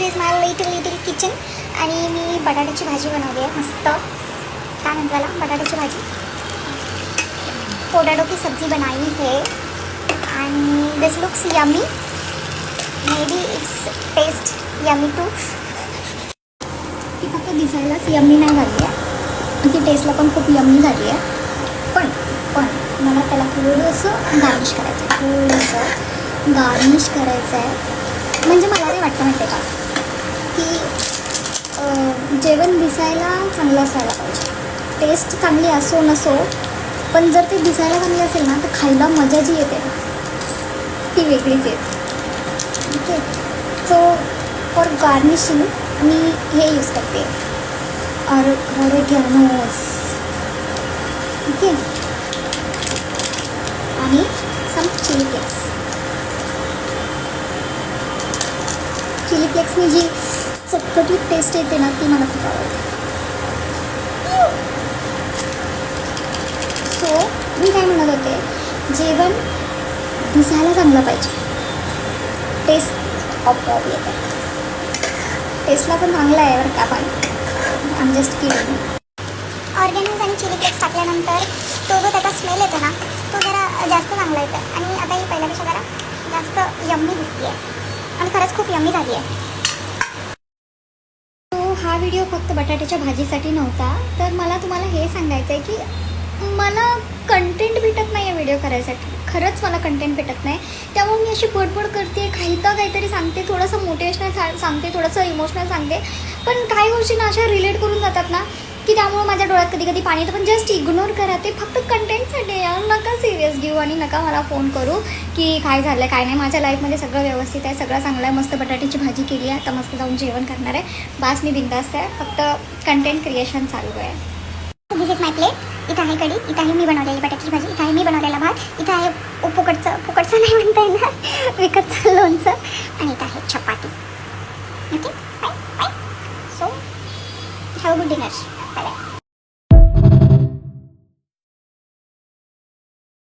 Is my little kitchen. आणि मी बटाट्याची भाजी बनवली आहे मस्त. काय म्हणतो त्याला, बटाट्याची भाजी, पोटॅटो की सब्जी बनाई है. आणि this looks yummy. Maybe it's taste yummy too. ती फक्त दिसायलाच यमी नाही झाली आहे, ती टेस्टला पण खूप यमी झाली आहे. पण मला त्याला थोडंसं गार्निश करायचं आहे, थोडंसं गार्निश करायचं आहे. म्हणजे मला नाही वाटतं माहिती आहे का, की जेवण दिसायला चांगलं असायला पाहिजे. टेस्ट चांगली असो नसो, पण जर ते दिसायला चांगले असेल ना तर खायला मजा जी येते ना ती वेगळीच येते. ओके, सो फॉर गार्निशिंग मी हे यूज करते, ऑरिगॅनोस. ओके, आणि सम चिली फ्लेक्स. चिली फ्लेक्सनी जी चटपटीत टेस्ट येते ना ती मला खूप आवडते. सो मी काय म्हणत होते, जेवण दिसायला चांगलं पाहिजे, टेस्ट ऑफ येते. टेस्टला पण चांगलं आहे बरं का, पण I am just kidding. Organics आणि चिली फ्लेक्स टाकल्यानंतर तो जो त्याचा स्मेल येतो ना तो जरा जास्त चांगला येतो. आणि आता ही पहिल्यापेक्षा जरा जास्त यम्मी दिसते आहे आणि खरंच खूप यम्मी झाली आहे. तो हा व्हिडिओ फक्त बटाट्याच्या भाजीसाठी नव्हता, तर मला तुम्हाला हे सांगायचं आहे की मला कंटेंट भेटत नाही आहे व्हिडिओ करायसाठी. खरंच मला कंटेंट भेटत नाही, त्यामुळे मी अशी बडबड करते, काहीतरी सांगते, थोडंसं मोटिवेशनल सांगते, थोडंसं इमोशनल सांगते, पण काही गोष्टी ना अशा रिलेट करून जातात ना की त्यामुळे माझ्या डोळ्यात कधी कधी पाणी येतं. पण जस्ट इग्नोर करा, ते फक्त कंटेंटसाठी यार. नका सिरियस घेऊ आणि नका मला फोन करू की काय झालं काय नाही. माझ्या लाईफमध्ये सगळं व्यवस्थित आहे, सगळं चांगलं आहे. मस्त बटाट्याची भाजी केली आहे, आता मस्त जाऊन जेवण करणार आहे. बास, मी बिंदास्त आहे, फक्त कंटेंट क्रिएशन चालू आहे. दिस इज माय प्लेट. इथं आहे कढी, इथं आहे मी बनवलेली बटाट्याची भाजी, इथं आहे मी बनवलेला भात, इथं आहे फुकटचं नाही म्हणता येणार, विकतचं लोणचं, आणि इथं आहे चपाती. Okay, bye. So have good dinner. Bye bye.